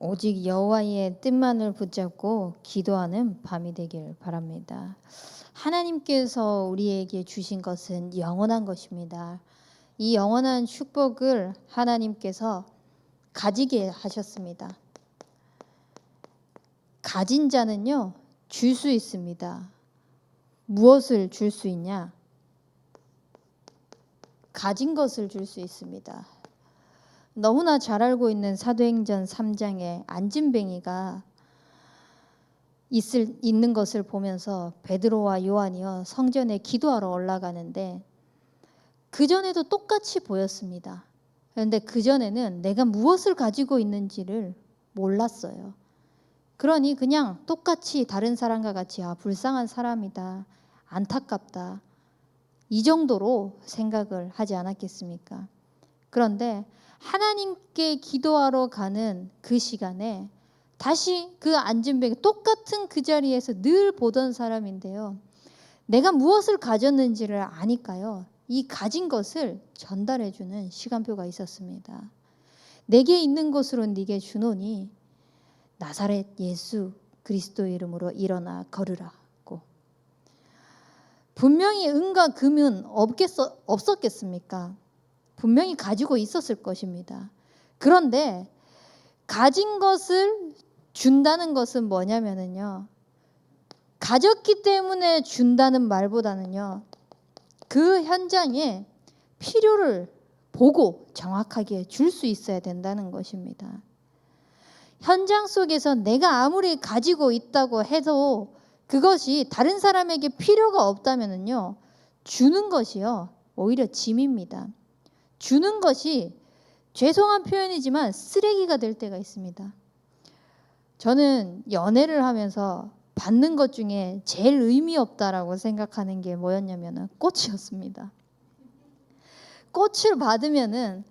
오직 여호와의 뜻만을 붙잡고 기도하는 밤이 되길 바랍니다. 하나님께서 우리에게 주신 것은 영원한 것입니다. 이 영원한 축복을 하나님께서 가지게 하셨습니다. 가진 자는요, 줄 수 있습니다. 무엇을 줄 수 있냐? 가진 것을 줄 수 있습니다. 너무나 잘 알고 있는 사도행전 3장에 안진뱅이가 있는 것을 보면서 베드로와 요한이요 성전에 기도하러 올라가는데 그전에도 똑같이 보였습니다. 그런데 그전에는 내가 무엇을 가지고 있는지를 몰랐어요. 그러니 그냥 똑같이 다른 사람과 같이 불쌍한 사람이다, 안타깝다, 이 정도로 생각을 하지 않았겠습니까? 그런데 하나님께 기도하러 가는 그 시간에 다시 그 안진뱅이 똑같은 그 자리에서 늘 보던 사람인데요, 내가 무엇을 가졌는지를 아니까요, 이 가진 것을 전달해주는 시간표가 있었습니다. 내게 있는 것으로 네게 주노니 나사렛 예수 그리스도의 이름으로 일어나 걸으라고. 분명히 은과 금은 없었겠습니까? 분명히 가지고 있었을 것입니다. 그런데 가진 것을 준다는 것은 뭐냐면요, 가졌기 때문에 준다는 말보다는요, 그 현장에 필요를 보고 정확하게 줄 수 있어야 된다는 것입니다. 현장 속에서 내가 아무리 가지고 있다고 해도 그것이 다른 사람에게 필요가 없다면요, 주는 것이요 오히려 짐입니다. 주는 것이 죄송한 표현이지만 쓰레기가 될 때가 있습니다. 저는 연애를 하면서 받는 것 중에 제일 의미 없다라고 생각하는 게 뭐였냐면 꽃이었습니다. 꽃을 받으면은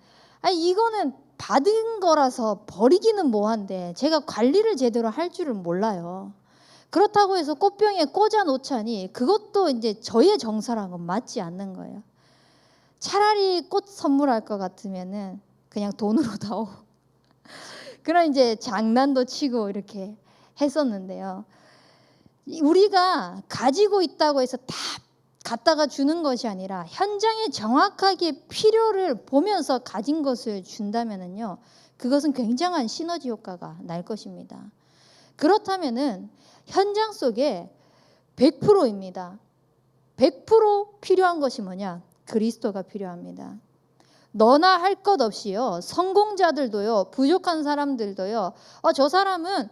이거는 받은 거라서 버리기는 뭐한데 제가 관리를 제대로 할 줄을 몰라요. 그렇다고 해서 꽃병에 꽂아 놓자니 그것도 이제 저의 정서랑은 맞지 않는 거예요. 차라리 꽃 선물할 것 같으면은 그냥 돈으로 다오. 그런 이제 장난도 치고 이렇게 했었는데요. 우리가 가지고 있다고 해서 다 갖다가 주는 것이 아니라 현장에 정확하게 필요를 보면서 가진 것을 준다면은요, 그것은 굉장한 시너지 효과가 날 것입니다. 그렇다면은 현장 속에 100%입니다. 100% 필요한 것이 뭐냐? 그리스도가 필요합니다. 너나 할 것 없이요, 성공자들도요, 부족한 사람들도요, 저 사람은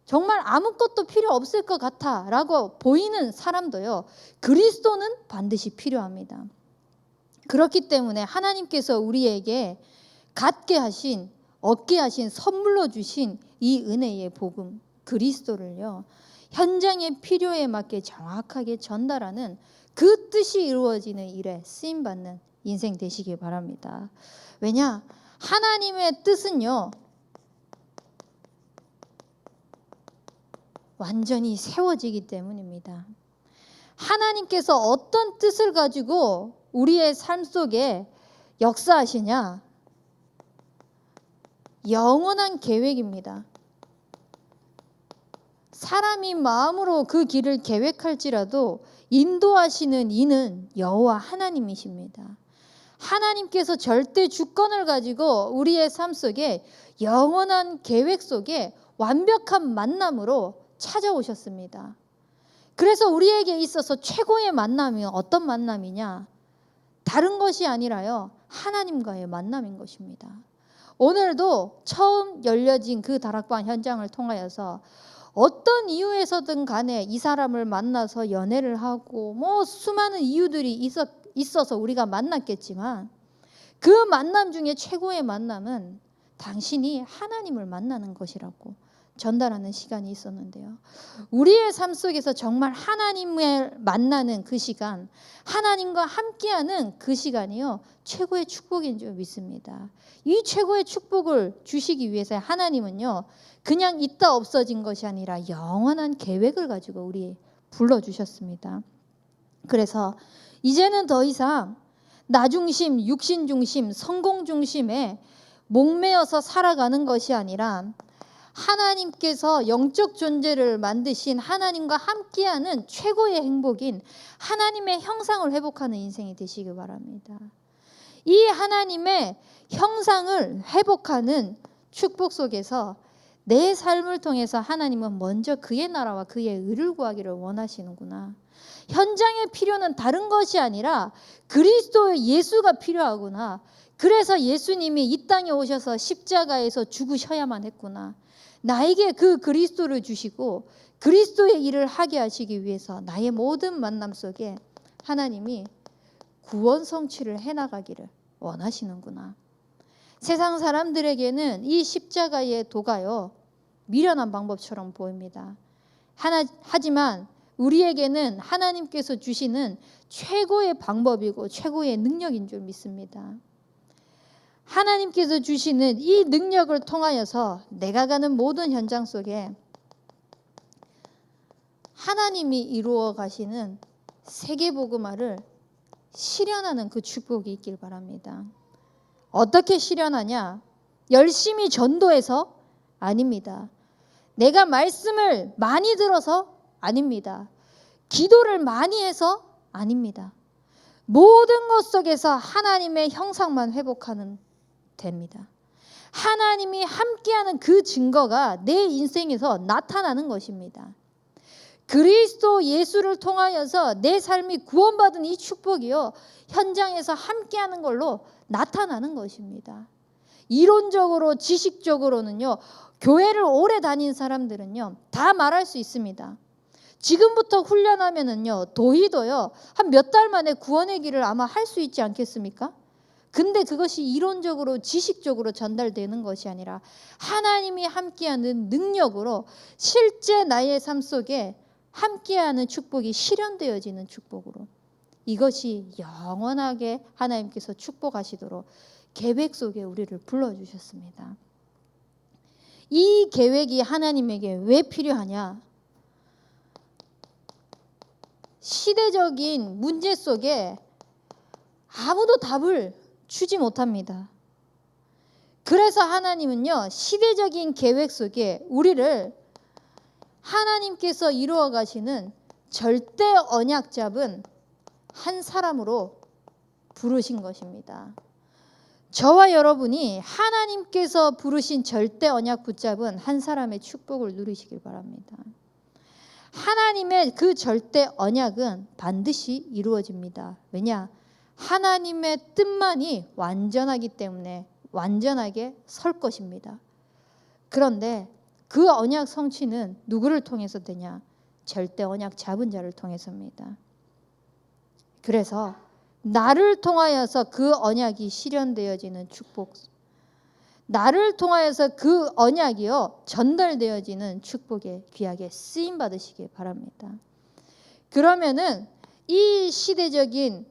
정말 아무것도 필요 없을 것 같아 라고 보이는 사람도요, 그리스도는 반드시 필요합니다. 그렇기 때문에 하나님께서 우리에게 갖게 하신, 얻게 하신, 선물로 주신 이 은혜의 복음 그리스도를요, 현장의 필요에 맞게 정확하게 전달하는 그 뜻이 이루어지는 일에 쓰임받는 인생 되시길 바랍니다. 왜냐? 하나님의 뜻은요, 완전히 세워지기 때문입니다. 하나님께서 어떤 뜻을 가지고 우리의 삶 속에 역사하시냐? 영원한 계획입니다. 사람이 마음으로 그 길을 계획할지라도 인도하시는 이는 여호와 하나님이십니다. 하나님께서 절대 주권을 가지고 우리의 삶 속에 영원한 계획 속에 완벽한 만남으로 찾아오셨습니다. 그래서 우리에게 있어서 최고의 만남이 어떤 만남이냐? 다른 것이 아니라요, 하나님과의 만남인 것입니다. 오늘도 처음 열려진 그 다락방 현장을 통하여서 어떤 이유에서든 간에 이 사람을 만나서 연애를 하고 수많은 이유들이 있어서 우리가 만났겠지만 그 만남 중에 최고의 만남은 당신이 하나님을 만나는 것이라고 전달하는 시간이 있었는데요. 우리의 삶 속에서 정말 하나님을 만나는 그 시간, 하나님과 함께하는 그 시간이요, 최고의 축복인 줄 믿습니다. 이 최고의 축복을 주시기 위해서 하나님은요, 그냥 있다 없어진 것이 아니라 영원한 계획을 가지고 우리 불러주셨습니다. 그래서 이제는 더 이상 나 중심, 육신 중심, 성공 중심에 목매어서 살아가는 것이 아니라 하나님께서 영적 존재를 만드신 하나님과 함께하는 최고의 행복인 하나님의 형상을 회복하는 인생이 되시기 바랍니다. 이 하나님의 형상을 회복하는 축복 속에서 내 삶을 통해서 하나님은 먼저 그의 나라와 그의 의를 구하기를 원하시는구나. 현장의 필요는 다른 것이 아니라 그리스도의 예수가 필요하구나. 그래서 예수님이 이 땅에 오셔서 십자가에서 죽으셔야만 했구나. 나에게 그 그리스도를 주시고 그리스도의 일을 하게 하시기 위해서 나의 모든 만남 속에 하나님이 구원 성취를 해나가기를 원하시는구나. 세상 사람들에게는 이 십자가의 도가요 미련한 방법처럼 보입니다. 하지만 우리에게는 하나님께서 주시는 최고의 방법이고 최고의 능력인 줄 믿습니다. 하나님께서 주시는 이 능력을 통하여서 내가 가는 모든 현장 속에 하나님이 이루어 가시는 세계복음화를 실현하는 그 축복이 있길 바랍니다. 어떻게 실현하냐? 열심히 전도해서? 아닙니다. 내가 말씀을 많이 들어서? 아닙니다. 기도를 많이 해서? 아닙니다. 모든 것 속에서 하나님의 형상만 회복하는 됩니다. 하나님이 함께하는 그 증거가 내 인생에서 나타나는 것입니다. 그리스도 예수를 통하여서 내 삶이 구원받은 이 축복이요 현장에서 함께하는 걸로 나타나는 것입니다. 이론적으로 지식적으로는요 교회를 오래 다닌 사람들은요 다 말할 수 있습니다. 지금부터 훈련하면은요 도희도요 한 몇 달 만에 구원의 길을 아마 할 수 있지 않겠습니까? 근데 그것이 이론적으로 지식적으로 전달되는 것이 아니라 하나님이 함께하는 능력으로 실제 나의 삶 속에 함께하는 축복이 실현되어지는 축복으로 이것이 영원하게 하나님께서 축복하시도록 계획 속에 우리를 불러주셨습니다. 이 계획이 하나님에게 왜 필요하냐? 시대적인 문제 속에 아무도 답을 주지 못합니다. 그래서 하나님은요 시대적인 계획 속에 우리를 하나님께서 이루어 가시는 절대 언약 잡은 한 사람으로 부르신 것입니다. 저와 여러분이 하나님께서 부르신 절대 언약 붙잡은 한 사람의 축복을 누리시길 바랍니다. 하나님의 그 절대 언약은 반드시 이루어집니다. 왜냐? 하나님의 뜻만이 완전하기 때문에 완전하게 설 것입니다. 그런데 그 언약 성취는 누구를 통해서 되냐? 절대 언약 잡은 자를 통해서입니다. 그래서 나를 통하여서 그 언약이 실현되어지는 축복, 나를 통하여서 그 언약이요 전달되어지는 축복에 귀하게 쓰임 받으시기 바랍니다. 그러면은 이 시대적인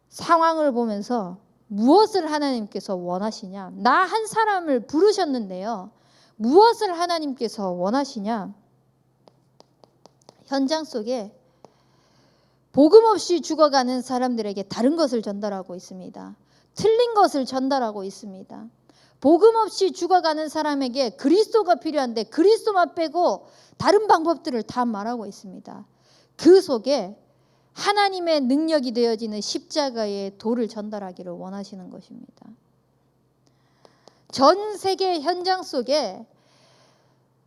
상황을 보면서 무엇을 하나님께서 원하시냐? 나 한 사람을 부르셨는데요. 무엇을 하나님께서 원하시냐? 현장 속에 복음 없이 죽어가는 사람들에게 다른 것을 전달하고 있습니다. 틀린 것을 전달하고 있습니다. 복음 없이 죽어가는 사람에게 그리스도가 필요한데 그리스도만 빼고 다른 방법들을 다 말하고 있습니다. 그 속에 하나님의 능력이 되어지는 십자가의 도를 전달하기를 원하시는 것입니다. 전 세계 현장 속에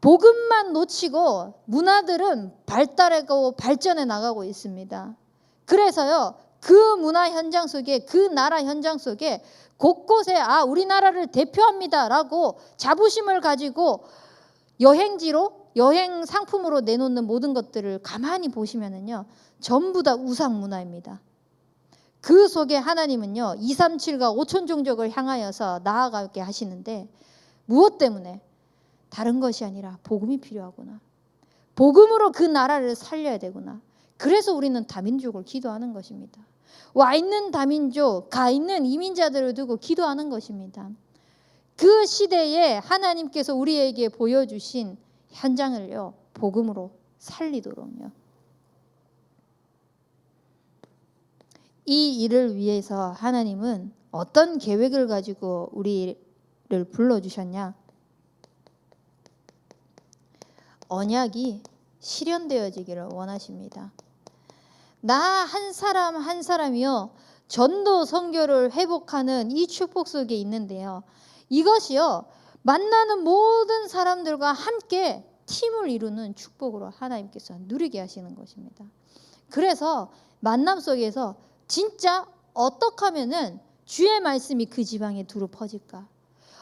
복음만 놓치고 문화들은 발달하고 발전해 나가고 있습니다. 그래서요 그 문화 현장 속에 그 나라 현장 속에 곳곳에 우리나라를 대표합니다라고 자부심을 가지고 여행지로 여행 상품으로 내놓는 모든 것들을 가만히 보시면은요 전부 다 우상 문화입니다. 그 속에 하나님은요 237과 5천 종족을 향하여서 나아가게 하시는데 무엇 때문에? 다른 것이 아니라 복음이 필요하구나. 복음으로 그 나라를 살려야 되구나. 그래서 우리는 다민족을 기도하는 것입니다. 와 있는 다민족, 가 있는 이민자들을 두고 기도하는 것입니다. 그 시대에 하나님께서 우리에게 보여주신 현장을요 복음으로 살리도록요. 이 일을 위해서 하나님은 어떤 계획을 가지고 우리를 불러주셨냐? 언약이 실현되어지기를 원하십니다. 나 한 사람 한 사람이요 전도 선교를 회복하는 이 축복 속에 있는데요. 이것이요 만나는 모든 사람들과 함께 팀을 이루는 축복으로 하나님께서 누리게 하시는 것입니다. 그래서 만남 속에서 진짜 어떻게 하면은 주의 말씀이 그 지방에 두루 퍼질까?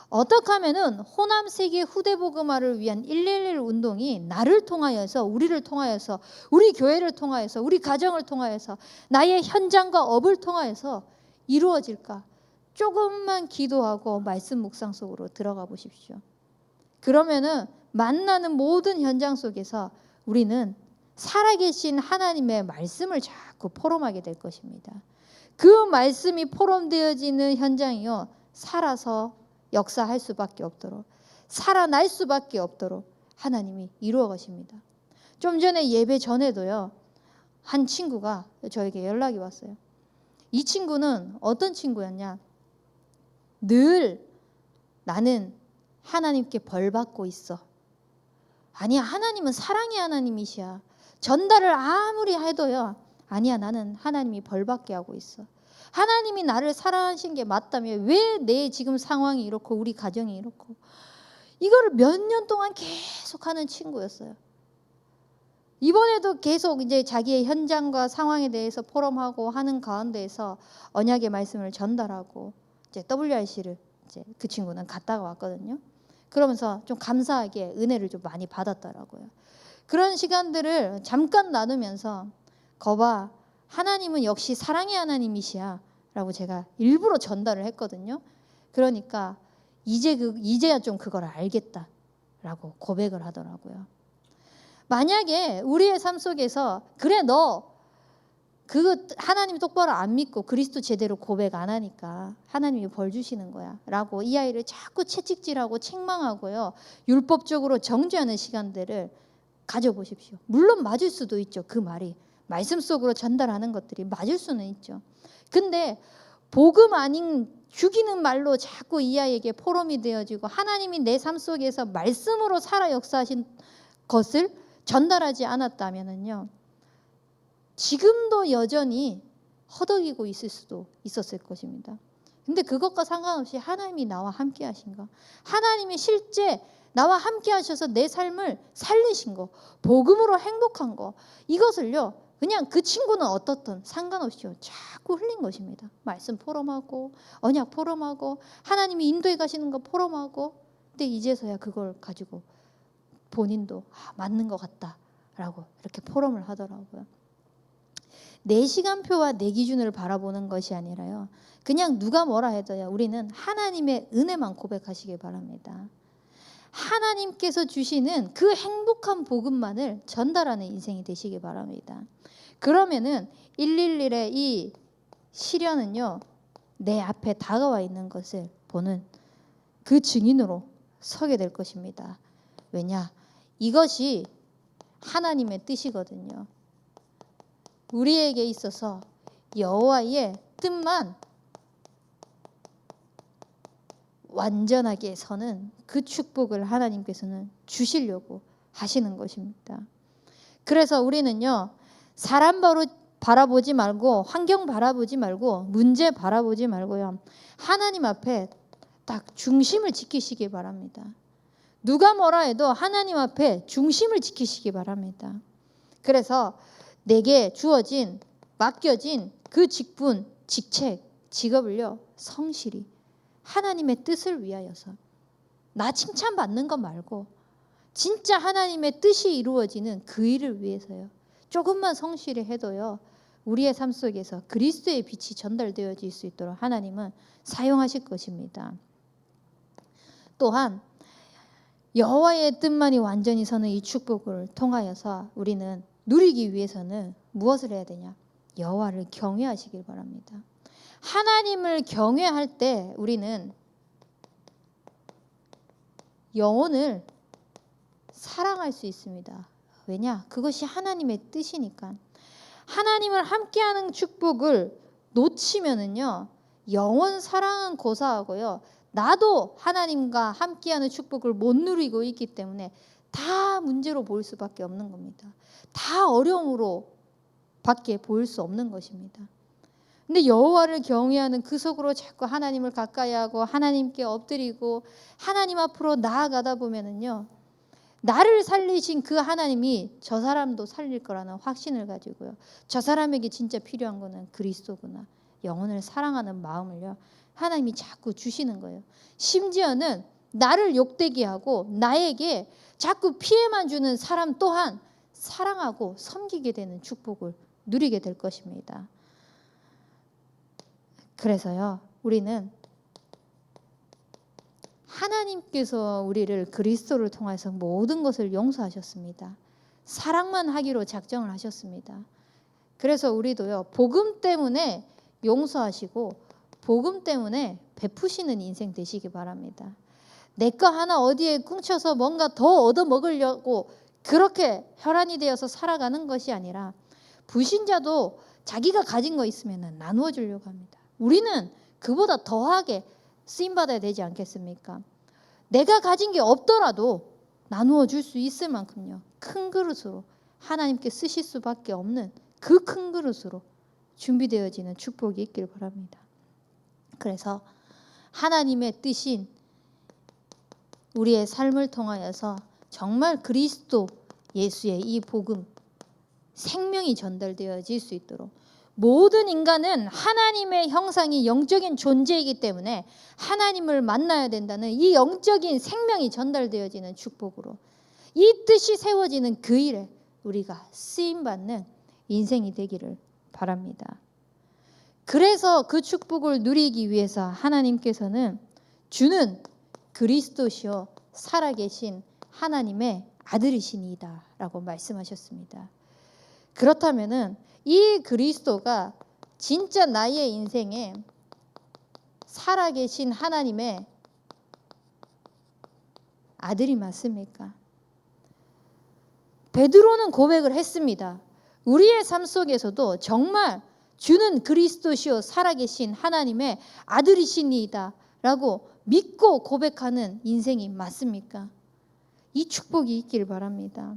어떻게 하면은 호남 세계 후대 복음화를 위한 111 운동이 나를 통하여서 우리를 통하여서 우리 교회를 통하여서 우리 가정을 통하여서 나의 현장과 업을 통하여서 이루어질까? 조금만 기도하고 말씀 묵상 속으로 들어가 보십시오. 그러면은 만나는 모든 현장 속에서 우리는 살아계신 하나님의 말씀을 자꾸 포럼하게 될 것입니다. 그 말씀이 포럼되어지는 현장이요 살아서 역사할 수밖에 없도록 살아날 수밖에 없도록 하나님이 이루어 가십니다. 좀 전에 예배 전에도요 한 친구가 저에게 연락이 왔어요. 이 친구는 어떤 친구였냐? 늘 나는 하나님께 벌 받고 있어. 아니야, 하나님은 사랑의 하나님이시야. 전달을 아무리 해도요 아니야, 나는 하나님이 벌 받게 하고 있어. 하나님이 나를 사랑하신 게 맞다면 왜 내 지금 상황이 이렇고 우리 가정이 이렇고, 이거를 몇 년 동안 계속 하는 친구였어요. 이번에도 계속 이제 자기의 현장과 상황에 대해서 포럼하고 하는 가운데에서 언약의 말씀을 전달하고 이제 WRC를 이제 그 친구는 갔다가 왔거든요. 그러면서 좀 감사하게 은혜를 좀 많이 받았더라고요. 그런 시간들을 잠깐 나누면서 거봐, 하나님은 역시 사랑의 하나님이시야 라고 제가 일부러 전달을 했거든요. 그러니까 이제야 좀 그걸 알겠다 라고 고백을 하더라고요. 만약에 우리의 삶 속에서 그래 너 그 하나님 똑바로 안 믿고 그리스도 제대로 고백 안 하니까 하나님이 벌 주시는 거야 라고 이 아이를 자꾸 채찍질하고 책망하고요 율법적으로 정죄하는 시간들을 가져보십시오. 물론 맞을 수도 있죠. 그 말이 말씀 속으로 전달하는 것들이 맞을 수는 있죠. 근데 복음 아닌 죽이는 말로 자꾸 이 아이에게 포럼이 되어지고 하나님이 내 삶 속에서 말씀으로 살아 역사하신 것을 전달하지 않았다면요 지금도 여전히 허덕이고 있을 수도 있었을 것입니다. 근데 그것과 상관없이 하나님이 나와 함께 하신 거, 하나님이 실제 나와 함께 하셔서 내 삶을 살리신 거, 복음으로 행복한 거, 이것을요 그냥 그 친구는 어떻든 상관없이요 자꾸 흘린 것입니다. 말씀 포럼하고 언약 포럼하고 하나님이 인도해 가시는 거 포럼하고. 근데 이제서야 그걸 가지고 본인도 맞는 것 같다라고 이렇게 포럼을 하더라고요. 내 시간표와 내 기준을 바라보는 것이 아니라요 그냥 누가 뭐라 해도요 우리는 하나님의 은혜만 고백하시길 바랍니다. 하나님께서 주시는 그 행복한 복음만을 전달하는 인생이 되시길 바랍니다. 그러면은 111의 이 시련은요 내 앞에 다가와 있는 것을 보는 그 증인으로 서게 될 것입니다. 왜냐? 이것이 하나님의 뜻이거든요. 우리에게 있어서 여호와의 뜻만 완전하게 서는 그 축복을 하나님께서는 주시려고 하시는 것입니다. 그래서 우리는요 사람 바라보지 말고 환경 바라보지 말고 문제 바라보지 말고요 하나님 앞에 딱 중심을 지키시기 바랍니다. 누가 뭐라 해도 하나님 앞에 중심을 지키시기 바랍니다. 그래서 내게 주어진 맡겨진 그 직분, 직책, 직업을요 성실히 하나님의 뜻을 위하여서 나 칭찬받는 거 말고 진짜 하나님의 뜻이 이루어지는 그 일을 위해서요 조금만 성실히 해도요 우리의 삶 속에서 그리스도의 빛이 전달되어질 수 있도록 하나님은 사용하실 것입니다. 또한 여호와의 뜻만이 완전히 서는 이 축복을 통하여서 우리는 누리기 위해서는 무엇을 해야 되냐? 여호와를 경외하시길 바랍니다. 하나님을 경외할 때 우리는 영혼을 사랑할 수 있습니다. 왜냐? 그것이 하나님의 뜻이니까. 하나님을 함께하는 축복을 놓치면은요 영혼 사랑은 고사하고요 나도 하나님과 함께하는 축복을 못 누리고 있기 때문에 다 문제로 보일 수밖에 없는 겁니다. 다 어려움으로 밖에 보일 수 없는 것입니다. 근데 여호와를 경외하는 그 속으로 자꾸 하나님을 가까이 하고 하나님께 엎드리고 하나님 앞으로 나아가다 보면은요, 나를 살리신 그 하나님이 저 사람도 살릴 거라는 확신을 가지고요, 저 사람에게 진짜 필요한 거는 그리스도구나, 영혼을 사랑하는 마음을요 하나님이 자꾸 주시는 거예요. 심지어는 나를 욕되게 하고 나에게 자꾸 피해만 주는 사람 또한 사랑하고 섬기게 되는 축복을 누리게 될 것입니다. 그래서요, 우리는 하나님께서 우리를 그리스도를 통해서 모든 것을 용서하셨습니다. 사랑만 하기로 작정을 하셨습니다. 그래서 우리도요, 복음 때문에 용서하시고 복음 때문에 베푸시는 인생 되시기 바랍니다. 내 거 하나 어디에 꿍쳐서 뭔가 더 얻어먹으려고 그렇게 혈안이 되어서 살아가는 것이 아니라, 불신자도 자기가 가진 거 있으면 나누어 주려고 합니다. 우리는 그보다 더하게 쓰임받아야 되지 않겠습니까? 내가 가진 게 없더라도 나누어 줄 수 있을 만큼요, 큰 그릇으로 하나님께 쓰실 수밖에 없는 그 큰 그릇으로 준비되어지는 축복이 있길 바랍니다. 그래서 하나님의 뜻인 우리의 삶을 통하여서 정말 그리스도 예수의 이 복음, 생명이 전달되어질 수 있도록, 모든 인간은 하나님의 형상이 영적인 존재이기 때문에 하나님을 만나야 된다는 이 영적인 생명이 전달되어지는 축복으로 이 뜻이 세워지는 그 일에 우리가 쓰임받는 인생이 되기를 바랍니다. 그래서 그 축복을 누리기 위해서 하나님께서는 주는 그리스도시요 살아계신 하나님의 아들이시니이다 라고 말씀하셨습니다. 그렇다면은 이 그리스도가 진짜 나의 인생에 살아계신 하나님의 아들이 맞습니까? 베드로는 고백을 했습니다. 우리의 삶 속에서도 정말 주는 그리스도시요 살아계신 하나님의 아들이시니이다 라고 믿고 고백하는 인생이 맞습니까? 이 축복이 있길 바랍니다.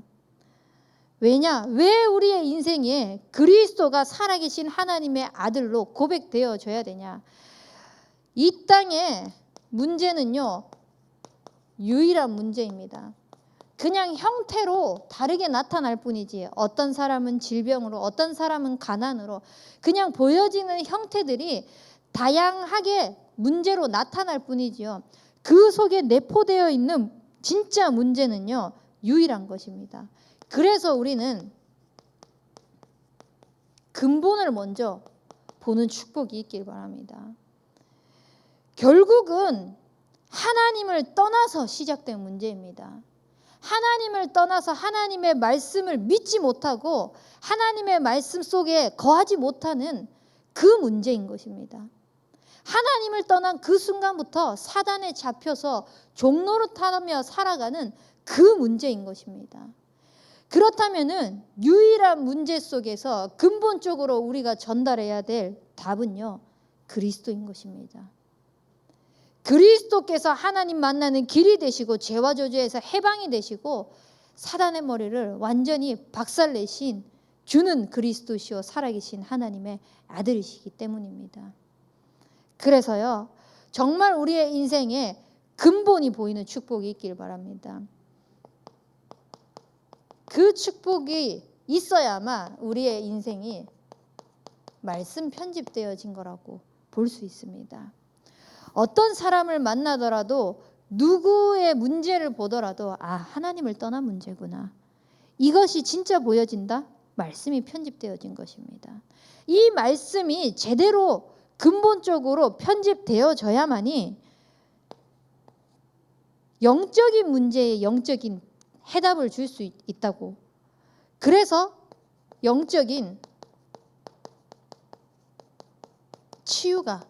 왜냐? 왜 우리의 인생에 그리스도가 살아계신 하나님의 아들로 고백되어져야 되냐? 이 땅의 문제는요, 유일한 문제입니다. 그냥 형태로 다르게 나타날 뿐이지, 어떤 사람은 질병으로, 어떤 사람은 가난으로, 그냥 보여지는 형태들이 다양하게 문제로 나타날 뿐이지요, 그 속에 내포되어 있는 진짜 문제는요, 유일한 것입니다. 그래서 우리는 근본을 먼저 보는 축복이 있길 바랍니다. 결국은 하나님을 떠나서 시작된 문제입니다. 하나님을 떠나서 하나님의 말씀을 믿지 못하고 하나님의 말씀 속에 거하지 못하는 그 문제인 것입니다. 하나님을 떠난 그 순간부터 사단에 잡혀서 종노릇하며 살아가는 그 문제인 것입니다. 그렇다면은 유일한 문제 속에서 근본적으로 우리가 전달해야 될 답은요, 그리스도인 것입니다. 그리스도께서 하나님 만나는 길이 되시고 죄와 저주에서 해방이 되시고 사단의 머리를 완전히 박살내신 주는 그리스도시요 살아계신 하나님의 아들이시기 때문입니다. 그래서요, 정말 우리의 인생에 근본이 보이는 축복이 있길 바랍니다. 그 축복이 있어야만 우리의 인생이 말씀 편집되어진 거라고 볼 수 있습니다. 어떤 사람을 만나더라도, 누구의 문제를 보더라도, 아, 하나님을 떠난 문제구나, 이것이 진짜 보여진다? 말씀이 편집되어진 것입니다. 이 말씀이 제대로 근본적으로 편집되어져야만이 영적인 문제에 영적인 해답을 줄 수 있다고. 그래서 영적인 치유가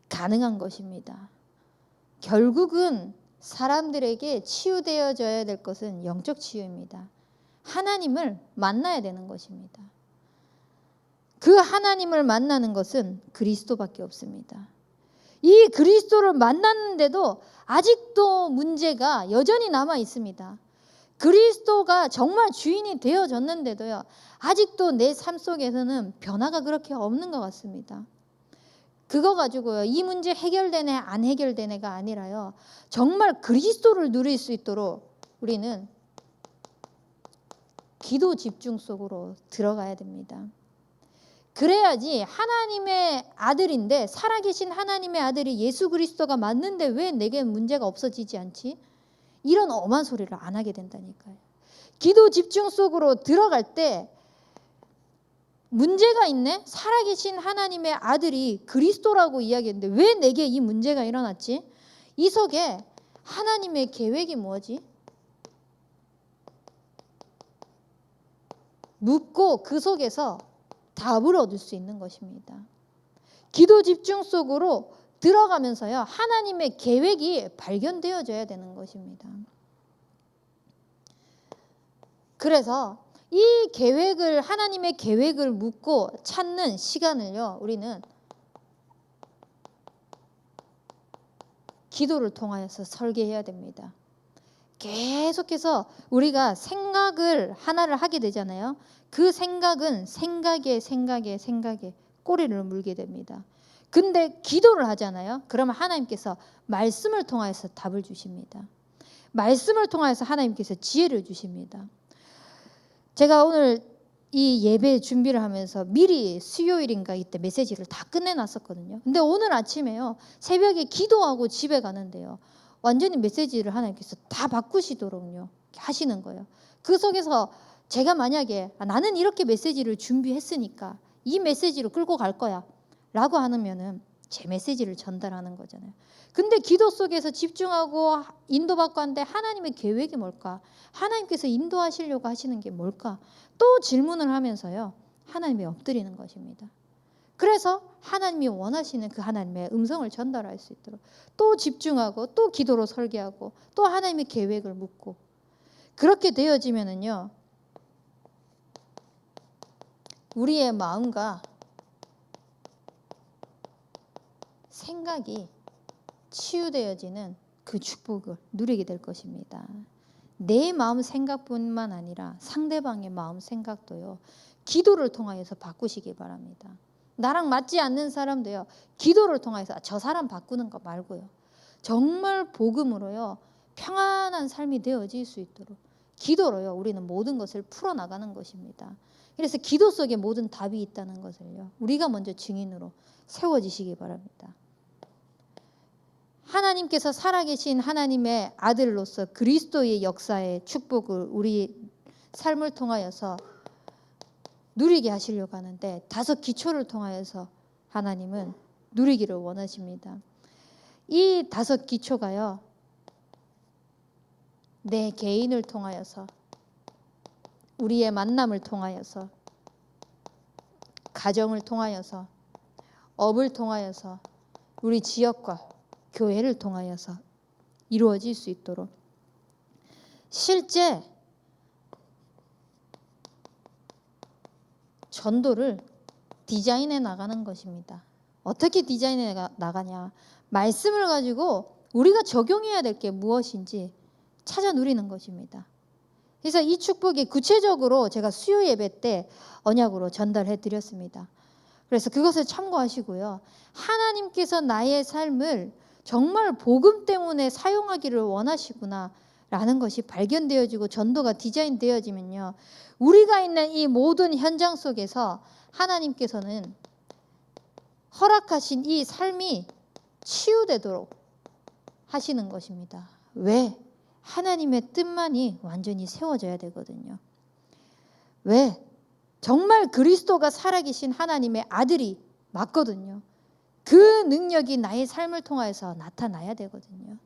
가능한 것입니다. 결국은 사람들에게 치유되어져야 될 것은 영적 치유입니다. 하나님을 만나야 되는 것입니다. 그 하나님을 만나는 것은 그리스도밖에 없습니다. 이 그리스도를 만났는데도 아직도 문제가 여전히 남아 있습니다. 그리스도가 정말 주인이 되어졌는데도요, 아직도 내 삶 속에서는 변화가 그렇게 없는 것 같습니다. 그거 가지고요, 이 문제 해결되네 안 해결되네가 아니라요, 정말 그리스도를 누릴 수 있도록 우리는 기도 집중 속으로 들어가야 됩니다. 그래야지 하나님의 아들인데, 살아계신 하나님의 아들이 예수 그리스도가 맞는데 왜 내게 문제가 없어지지 않지? 이런 엄한 소리를 안 하게 된다니까요. 기도 집중 속으로 들어갈 때 문제가 있네? 살아계신 하나님의 아들이 그리스도라고 이야기했는데 왜 내게 이 문제가 일어났지? 이 속에 하나님의 계획이 뭐지? 묻고 그 속에서 답을 얻을 수 있는 것입니다. 기도 집중 속으로 들어가면서요, 하나님의 계획이 발견되어져야 되는 것입니다. 그래서 이 계획을, 하나님의 계획을 묻고 찾는 시간을요, 우리는 기도를 통하여서 설계해야 됩니다. 계속해서 우리가 생각을 하나를 하게 되잖아요. 그 생각은 생각에 꼬리를 물게 됩니다. 근데 기도를 하잖아요. 그러면 하나님께서 말씀을 통하여서 답을 주십니다. 말씀을 통하여서 하나님께서 지혜를 주십니다. 제가 오늘 이 예배 준비를 하면서 미리 수요일인가 이때 메시지를 다 끝내놨었거든요. 근데 오늘 아침에요, 새벽에 기도하고 집에 가는데요, 완전히 메시지를 하나님께서 다 바꾸시도록요 하시는 거예요. 그 속에서 제가 만약에 나는 이렇게 메시지를 준비했으니까 이 메시지로 끌고 갈 거야 라고 하면은 제 메시지를 전달하는 거잖아요. 근데 기도 속에서 집중하고 인도받고 하는데 하나님의 계획이 뭘까? 하나님께서 인도하시려고 하시는 게 뭘까? 또 질문을 하면서요, 하나님에 엎드리는 것입니다. 그래서 하나님이 원하시는 그 하나님의 음성을 전달할 수 있도록 또 집중하고 또 기도로 설계하고 또 하나님의 계획을 묻고, 그렇게 되어지면은요, 우리의 마음과 생각이 치유되어지는 그 축복을 누리게 될 것입니다. 내 마음 생각뿐만 아니라 상대방의 마음 생각도요, 기도를 통하여서 바꾸시기 바랍니다. 나랑 맞지 않는 사람도요, 기도를 통해서 저 사람 바꾸는 거 말고요, 정말 복음으로요 평안한 삶이 되어질 수 있도록 기도로요 우리는 모든 것을 풀어나가는 것입니다. 그래서 기도 속에 모든 답이 있다는 것을요, 우리가 먼저 증인으로 세워지시기 바랍니다. 하나님께서 살아계신 하나님의 아들로서 그리스도의 역사의 축복을 우리 삶을 통하여서 누리게 하시려고 하는데, 5 기초를 통하여서 하나님은 누리기를 원하십니다. 이 5 기초가요, 내 개인을 통하여서, 우리의 만남을 통하여서, 가정을 통하여서, 업을 통하여서, 우리 지역과 교회를 통하여서 이루어질 수 있도록 실제 전도를 디자인해 나가는 것입니다. 어떻게 디자인해 나가냐? 말씀을 가지고 우리가 적용해야 될 게 무엇인지 찾아 누리는 것입니다. 그래서 이 축복이 구체적으로 제가 수요 예배 때 언약으로 전달해 드렸습니다. 그래서 그것을 참고하시고요, 하나님께서 나의 삶을 정말 복음 때문에 사용하기를 원하시구나 라는 것이 발견되어지고 전도가 디자인되어지면요, 우리가 있는 이 모든 현장 속에서 하나님께서는 허락하신 이 삶이 치유되도록 하시는 것입니다. 왜? 하나님의 뜻만이 완전히 세워져야 되거든요. 왜? 정말 그리스도가 살아계신 하나님의 아들이 맞거든요. 그 능력이 나의 삶을 통해서 나타나야 되거든요.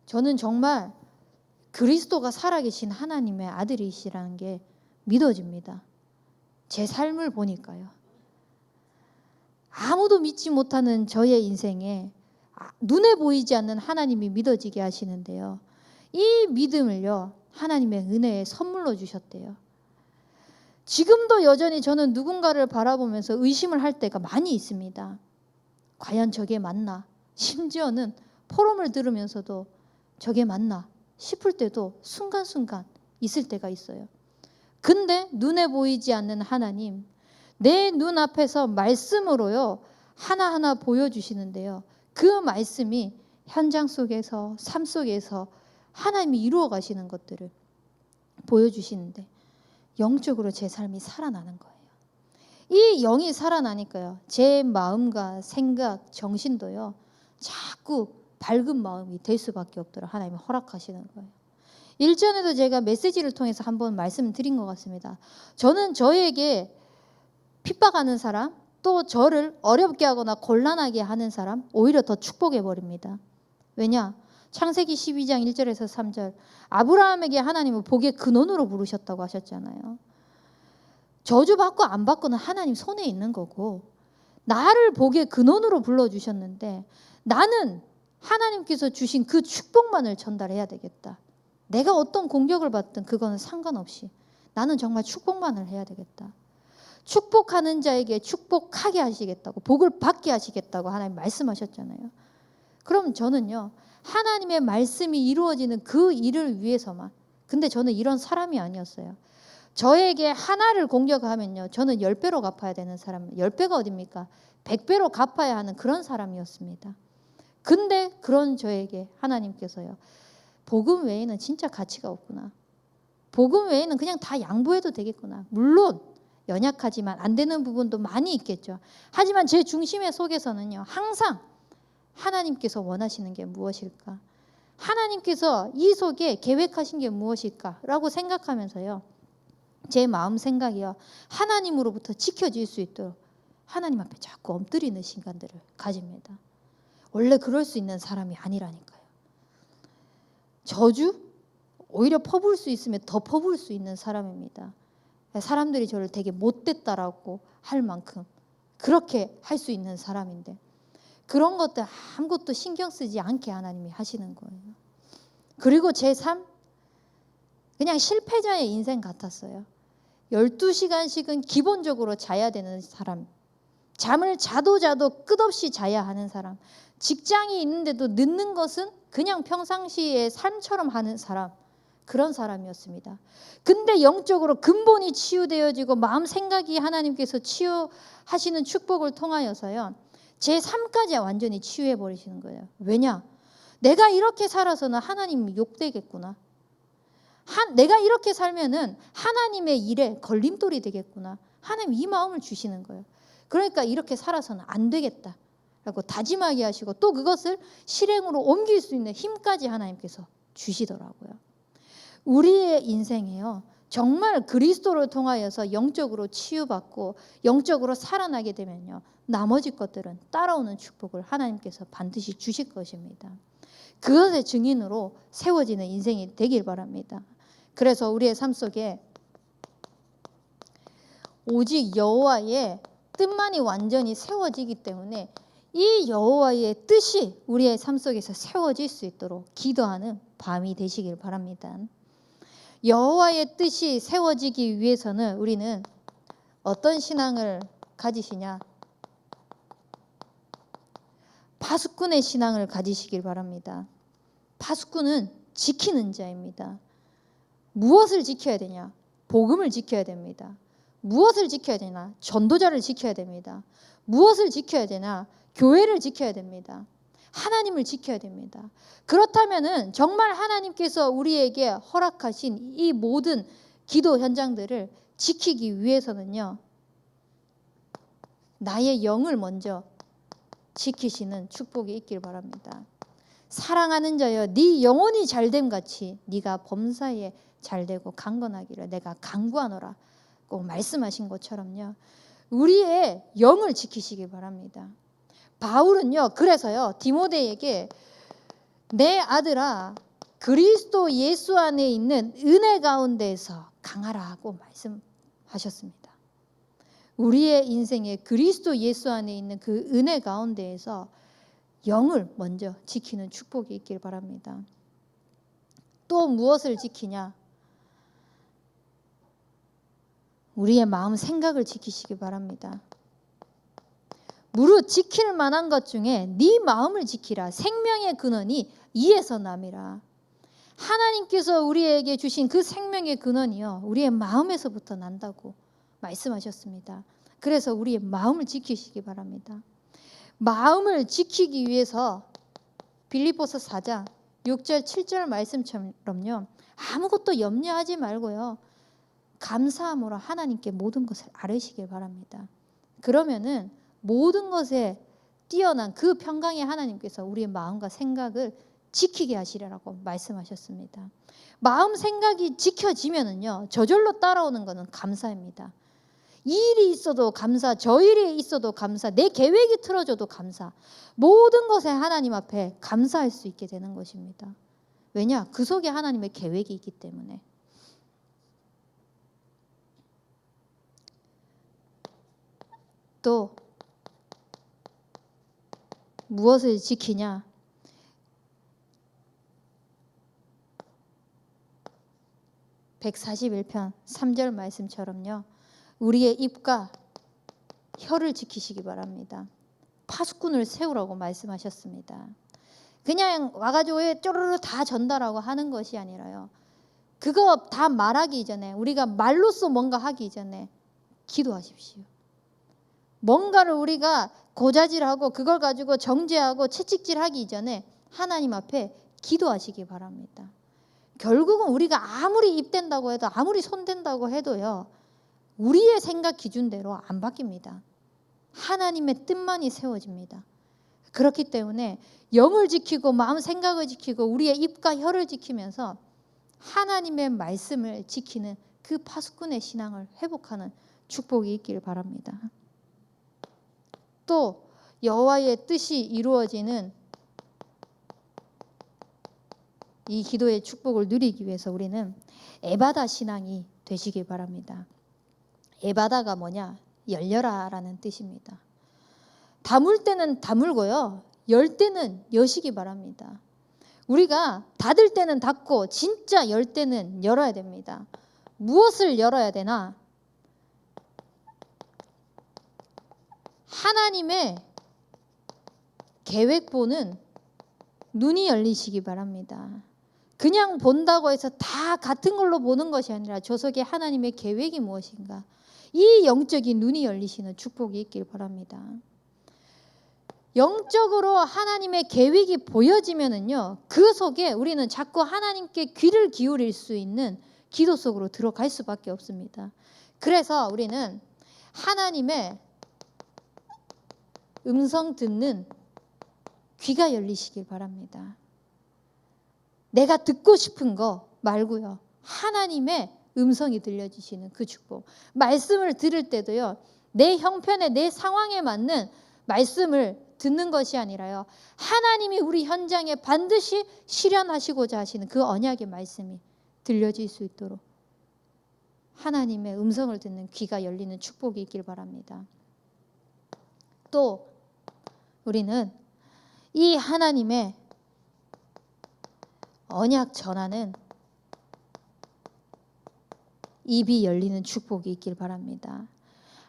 저는 정말 그리스도가 살아계신 하나님의 아들이시라는 게 믿어집니다. 제 삶을 보니까요. 아무도 믿지 못하는 저의 인생에 눈에 보이지 않는 하나님이 믿어지게 하시는데요, 이 믿음을요 하나님의 은혜에 선물로 주셨대요. 지금도 여전히 저는 누군가를 바라보면서 의심을 할 때가 많이 있습니다. 과연 저게 맞나? 심지어는 포럼을 들으면서도 저게 맞나 싶을 때도 순간순간 있을 때가 있어요. 근데 눈에 보이지 않는 하나님, 내 눈앞에서 말씀으로요 하나하나 보여주시는데요. 그 말씀이 현장 속에서, 삶 속에서 하나님이 이루어 가시는 것들을 보여주시는데 영적으로 제 삶이 살아나는 거예요. 이 영이 살아나니까요, 제 마음과 생각, 정신도요 자꾸 밝은 마음이 될 수밖에 없도록 하나님이 허락하시는 거예요. 일전에도 제가 메시지를 통해서 한번 말씀드린 것 같습니다. 저는 저에게 핍박하는 사람, 또 저를 어렵게 하거나 곤란하게 하는 사람 오히려 더 축복해 버립니다. 왜냐? 창세기 12장 1절에서 3절, 아브라함에게 하나님은 복의 근원으로 부르셨다고 하셨잖아요. 저주받고 안 받고는 하나님 손에 있는 거고, 나를 복의 근원으로 불러주셨는데 나는 하나님께서 주신 그 축복만을 전달해야 되겠다. 내가 어떤 공격을 받든 그거는 상관없이 나는 정말 축복만을 해야 되겠다. 축복하는 자에게 축복하게 하시겠다고, 복을 받게 하시겠다고 하나님 말씀하셨잖아요. 그럼 저는요, 하나님의 말씀이 이루어지는 그 일을 위해서만, 근데 저는 이런 사람이 아니었어요. 저에게 하나를 공격하면요, 저는 10배로 갚아야 되는 사람, 10배가 어딥니까? 100배로 갚아야 하는 그런 사람이었습니다. 근데 그런 저에게 하나님께서요, 복음 외에는 진짜 가치가 없구나. 복음 외에는 그냥 다 양보해도 되겠구나. 물론 연약하지만 안 되는 부분도 많이 있겠죠. 하지만 제 중심의 속에서는요, 항상 하나님께서 원하시는 게 무엇일까? 하나님께서 이 속에 계획하신 게 무엇일까라고 생각하면서요, 제 마음 생각이요, 하나님으로부터 지켜질 수 있도록 하나님 앞에 자꾸 엎드리는 시간들을 가집니다. 원래 그럴 수 있는 사람이 아니라니까요. 저주? 오히려 퍼부을 수 있으면 더 퍼부을 수 있는 사람입니다. 사람들이 저를 되게 못됐다라고 할 만큼 그렇게 할 수 있는 사람인데, 그런 것들 아무것도 신경 쓰지 않게 하나님이 하시는 거예요. 그리고 제 삶, 그냥 실패자의 인생 같았어요. 12시간씩은 기본적으로 자야 되는 사람, 잠을 자도 끝없이 자야 하는 사람, 직장이 있는데도 늦는 것은 그냥 평상시의 삶처럼 하는 사람, 그런 사람이었습니다. 근데 영적으로 근본이 치유되어지고 마음 생각이 하나님께서 치유하시는 축복을 통하여서요, 제 삶까지 완전히 치유해 버리시는 거예요. 왜냐? 내가 이렇게 살아서는 하나님 욕되겠구나. 내가 이렇게 살면은 하나님의 일에 걸림돌이 되겠구나. 하나님 이 마음을 주시는 거예요. 그러니까 이렇게 살아서는 안 되겠다라고 다짐하게 하시고, 또 그것을 실행으로 옮길 수 있는 힘까지 하나님께서 주시더라고요. 우리의 인생에요, 정말 그리스도를 통하여서 영적으로 치유받고 영적으로 살아나게 되면요, 나머지 것들은 따라오는 축복을 하나님께서 반드시 주실 것입니다. 그것의 증인으로 세워지는 인생이 되길 바랍니다. 그래서 우리의 삶 속에 오직 여호와의 뜻만이 완전히 세워지기 때문에 이 여호와의 뜻이 우리의 삶 속에서 세워질 수 있도록 기도하는 밤이 되시길 바랍니다. 여호와의 뜻이 세워지기 위해서는 우리는 어떤 신앙을 가지시냐? 파수꾼의 신앙을 가지시길 바랍니다. 파수꾼은 지키는 자입니다. 무엇을 지켜야 되냐? 복음을 지켜야 됩니다. 무엇을 지켜야 되나? 전도자를 지켜야 됩니다. 무엇을 지켜야 되나? 교회를 지켜야 됩니다. 하나님을 지켜야 됩니다. 그렇다면은 정말 하나님께서 우리에게 허락하신 이 모든 기도 현장들을 지키기 위해서는요, 나의 영을 먼저 지키시는 축복이 있길 바랍니다. 사랑하는 자여, 네 영혼이 잘됨 같이 네가 범사에 잘되고 강건하기를 내가 간구하노라 꼭 말씀하신 것처럼요, 우리의 영을 지키시기 바랍니다. 바울은요, 그래서요, 디모데에게 내 아들아, 그리스도 예수 안에 있는 은혜 가운데에서 강하라고 말씀하셨습니다. 우리의 인생에 그리스도 예수 안에 있는 그 은혜 가운데에서 영을 먼저 지키는 축복이 있길 바랍니다. 또 무엇을 지키냐? 우리의 마음 생각을 지키시기 바랍니다. 무릇 지킬 만한 것 중에 네 마음을 지키라. 생명의 근원이 이에서 남이라. 하나님께서 우리에게 주신 그 생명의 근원이요, 우리의 마음에서부터 난다고 말씀하셨습니다. 그래서 우리의 마음을 지키시기 바랍니다. 마음을 지키기 위해서 빌립보서 4장 6절 7절 말씀처럼요, 아무것도 염려하지 말고요, 감사함으로 하나님께 모든 것을 아뢰시길 바랍니다. 그러면은 모든 것에 뛰어난 그 평강의 하나님께서 우리의 마음과 생각을 지키게 하시리라고 말씀하셨습니다. 마음 생각이 지켜지면은요, 저절로 따라오는 것은 감사입니다. 이 일이 있어도 감사, 저 일이 있어도 감사, 내 계획이 틀어져도 감사, 모든 것에 하나님 앞에 감사할 수 있게 되는 것입니다. 왜냐? 그 속에 하나님의 계획이 있기 때문에. 또 무엇을 지키냐? (141편) 3절 말씀처럼요, 우리의 입과 혀를 지키시기 바랍니다. 파수꾼을 세우라고 말씀하셨습니다. 그냥 와가지고 쪼르르 다 전달하고 하는 것이 아니라요, 그거 다 말하기 이전에, 우리가 말로써 뭔가 하기 이전에 기도하십시오. 뭔가를 우리가 고자질하고 그걸 가지고 정죄하고 채찍질하기 이전에 하나님 앞에 기도하시기 바랍니다. 결국은 우리가 아무리 입댄다고 해도, 아무리 손댄다고 해도요, 우리의 생각 기준대로 안 바뀝니다. 하나님의 뜻만이 세워집니다. 그렇기 때문에 영을 지키고 마음 생각을 지키고 우리의 입과 혀를 지키면서 하나님의 말씀을 지키는 그 파수꾼의 신앙을 회복하는 축복이 있기를 바랍니다. 또 여호와의 뜻이 이루어지는 이 기도의 축복을 누리기 위해서 우리는 에바다 신앙이 되시길 바랍니다. 에바다가 뭐냐? 열려라라는 뜻입니다. 다물 때는 다물고요, 열 때는 여시기 바랍니다. 우리가 닫을 때는 닫고 진짜 열 때는 열어야 됩니다. 무엇을 열어야 되나? 하나님의 계획보는 눈이 열리시기 바랍니다. 그냥 본다고 해서 다 같은 걸로 보는 것이 아니라 저 속에 하나님의 계획이 무엇인가, 이 영적인 눈이 열리시는 축복이 있길 바랍니다. 영적으로 하나님의 계획이 보여지면은요, 그 속에 우리는 자꾸 하나님께 귀를 기울일 수 있는 기도 속으로 들어갈 수밖에 없습니다. 그래서 우리는 하나님의 음성 듣는 귀가 열리시길 바랍니다. 내가 듣고 싶은 거 말고요, 하나님의 음성이 들려주시는 그 축복. 말씀을 들을 때도요, 내 형편에, 내 상황에 맞는 말씀을 듣는 것이 아니라요, 하나님이 우리 현장에 반드시 실현하시고자 하시는 그 언약의 말씀이 들려질 수 있도록 하나님의 음성을 듣는 귀가 열리는 축복이 있길 바랍니다. 또 우리는 이 하나님의 언약 전하는 입이 열리는 축복이 있길 바랍니다.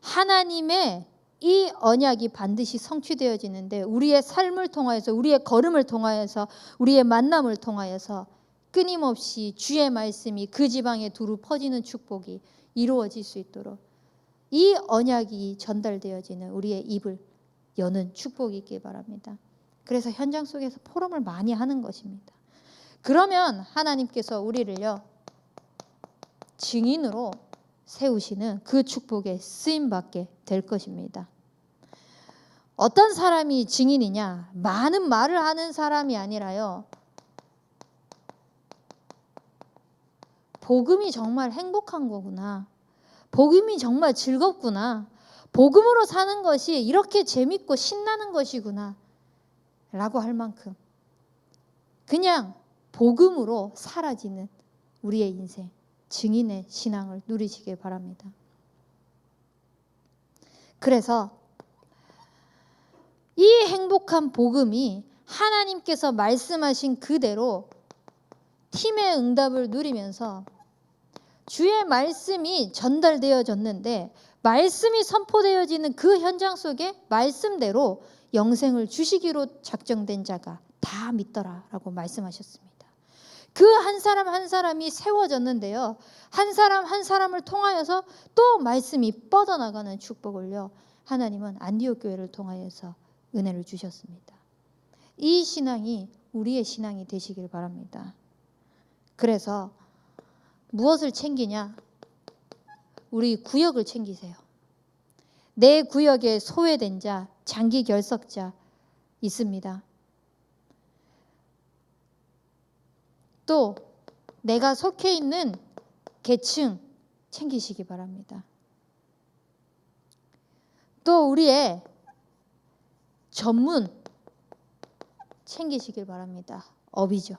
하나님의 이 언약이 반드시 성취되어지는데, 우리의 삶을 통하여서, 우리의 걸음을 통하여서, 우리의 만남을 통하여서 끊임없이 주의 말씀이 그 지방에 두루 퍼지는 축복이 이루어질 수 있도록 이 언약이 전달되어지는 우리의 입을 여는 축복이 있길 바랍니다. 그래서 현장 속에서 포럼을 많이 하는 것입니다. 그러면 하나님께서 우리를요, 증인으로 세우시는 그 축복에 쓰임받게 될 것입니다. 어떤 사람이 증인이냐? 많은 말을 하는 사람이 아니라요, 복음이 정말 행복한 거구나, 복음이 정말 즐겁구나, 복음으로 사는 것이 이렇게 재밌고 신나는 것이구나 라고 할 만큼 그냥 복음으로 사라지는 우리의 인생, 증인의 신앙을 누리시길 바랍니다. 그래서 이 행복한 복음이 하나님께서 말씀하신 그대로 팀의 응답을 누리면서 주의 말씀이 전달되어졌는데, 말씀이 선포되어지는 그 현장 속에 말씀대로 영생을 주시기로 작정된 자가 다 믿더라라고 말씀하셨습니다. 그 한 사람 한 사람이 세워졌는데요. 한 사람 한 사람을 통하여서 또 말씀이 뻗어나가는 축복을요. 하나님은 안디옥 교회를 통하여서 은혜를 주셨습니다. 이 신앙이 우리의 신앙이 되시길 바랍니다. 그래서 무엇을 챙기냐? 우리 구역을 챙기세요. 내 구역에 소외된 자, 장기 결석자 있습니다. 또 내가 속해 있는 계층 챙기시기 바랍니다. 또 우리의 전문 챙기시길 바랍니다. 업이죠.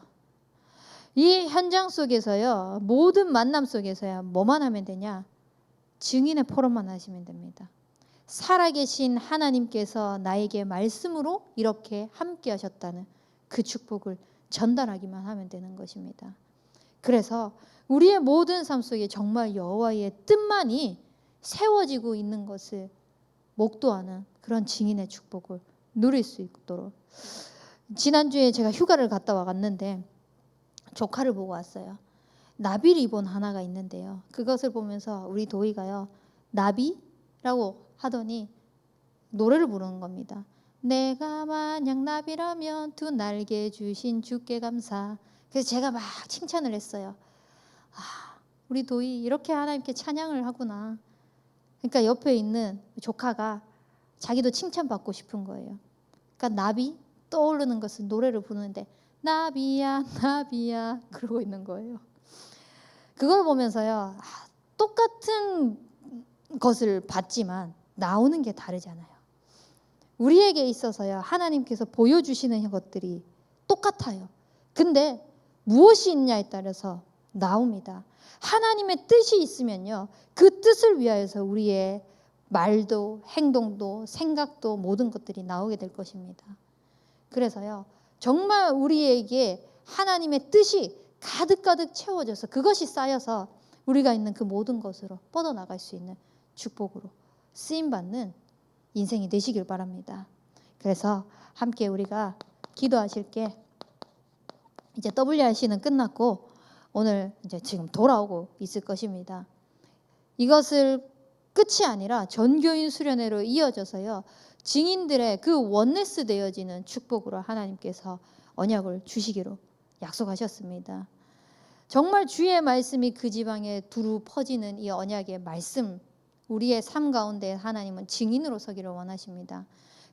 이 현장 속에서요, 모든 만남 속에서야 뭐만 하면 되냐? 증인의 포럼만 하시면 됩니다. 살아계신 하나님께서 나에게 말씀으로 이렇게 함께 하셨다는 그 축복을 전달하기만 하면 되는 것입니다. 그래서 우리의 모든 삶 속에 정말 여호와의 뜻만이 세워지고 있는 것을 목도하는 그런 증인의 축복을 누릴 수 있도록. 지난주에 제가 휴가를 갔다 왔는데 조카를 보고 왔어요. 나비 리본 하나가 있는데요. 그것을 보면서 우리 도희가요, 나비라고 하더니 노래를 부르는 겁니다. 내가 만약 나비라면 두 날개 주신 주께 감사. 그래서 제가 막 칭찬을 했어요. 우리 도희 이렇게 하나님께 찬양을 하구나. 그러니까 옆에 있는 조카가 자기도 칭찬받고 싶은 거예요. 그러니까 나비 떠오르는 것은 노래를 부르는데 나비야 나비야 그러고 있는 거예요. 그걸 보면서요, 똑같은 것을 봤지만 나오는 게 다르잖아요. 우리에게 있어서요, 하나님께서 보여주시는 것들이 똑같아요. 근데 무엇이 있냐에 따라서 나옵니다. 하나님의 뜻이 있으면요, 그 뜻을 위하여서 우리의 말도 행동도 생각도 모든 것들이 나오게 될 것입니다. 그래서요, 정말 우리에게 하나님의 뜻이 가득가득 채워져서 그것이 쌓여서 우리가 있는 그 모든 것으로 뻗어나갈 수 있는 축복으로 쓰임받는 인생이 되시길 바랍니다. 그래서 함께 우리가 기도하실 게, 이제 WRC는 끝났고 오늘 이제 지금 돌아오고 있을 것입니다. 이것을 끝이 아니라 전교인 수련회로 이어져서요, 증인들의 그 원네스 되어지는 축복으로 하나님께서 언약을 주시기로 약속하셨습니다. 정말 주의 말씀이 그 지방에 두루 퍼지는 이 언약의 말씀, 우리의 삶 가운데 하나님은 증인으로 서기를 원하십니다.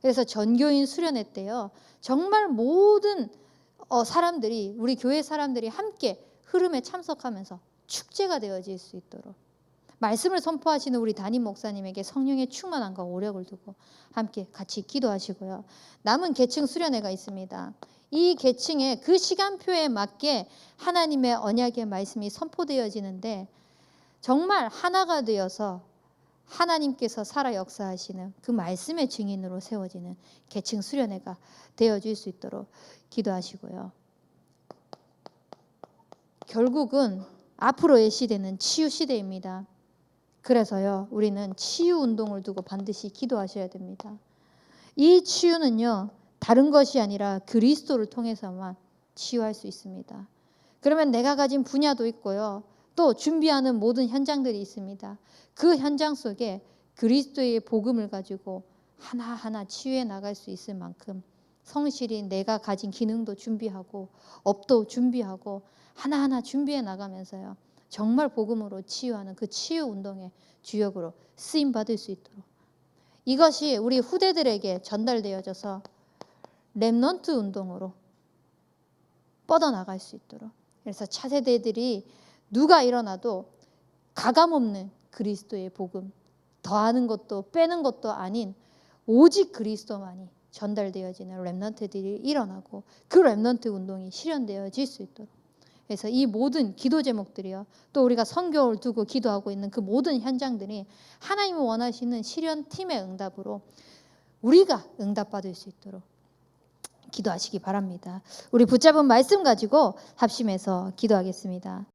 그래서 전교인 수련회 때요, 정말 모든 사람들이, 우리 교회 사람들이 함께 흐름에 참석하면서 축제가 되어질 수 있도록 말씀을 선포하시는 우리 담임 목사님에게 성령의 충만함과 오력을 두고 함께 같이 기도하시고요. 남은 계층 수련회가 있습니다. 이 계층의 그 시간표에 맞게 하나님의 언약의 말씀이 선포되어지는데 정말 하나가 되어서 하나님께서 살아 역사하시는 그 말씀의 증인으로 세워지는 계층 수련회가 되어질 수 있도록 기도하시고요. 결국은 앞으로의 시대는 치유 시대입니다. 그래서요, 우리는 치유 운동을 두고 반드시 기도하셔야 됩니다. 이 치유는요, 다른 것이 아니라 그리스도를 통해서만 치유할 수 있습니다. 그러면 내가 가진 분야도 있고요, 또 준비하는 모든 현장들이 있습니다. 그 현장 속에 그리스도의 복음을 가지고 하나하나 치유해 나갈 수 있을 만큼 성실히 내가 가진 기능도 준비하고 업도 준비하고 하나하나 준비해 나가면서요, 정말 복음으로 치유하는 그 치유 운동의 주역으로 쓰임 받을 수 있도록, 이것이 우리 후대들에게 전달되어져서 렘넌트 운동으로 뻗어나갈 수 있도록. 그래서 차세대들이 누가 일어나도 가감없는 그리스도의 복음, 더하는 것도 빼는 것도 아닌 오직 그리스도만이 전달되어지는 렘넌트들이 일어나고 그 렘넌트 운동이 실현되어질 수 있도록. 그래서 이 모든 기도 제목들이요, 또 우리가 성경을 두고 기도하고 있는 그 모든 현장들이 하나님이 원하시는 실현팀의 응답으로 우리가 응답받을 수 있도록 기도하시기 바랍니다. 우리 붙잡은 말씀 가지고 합심해서 기도하겠습니다.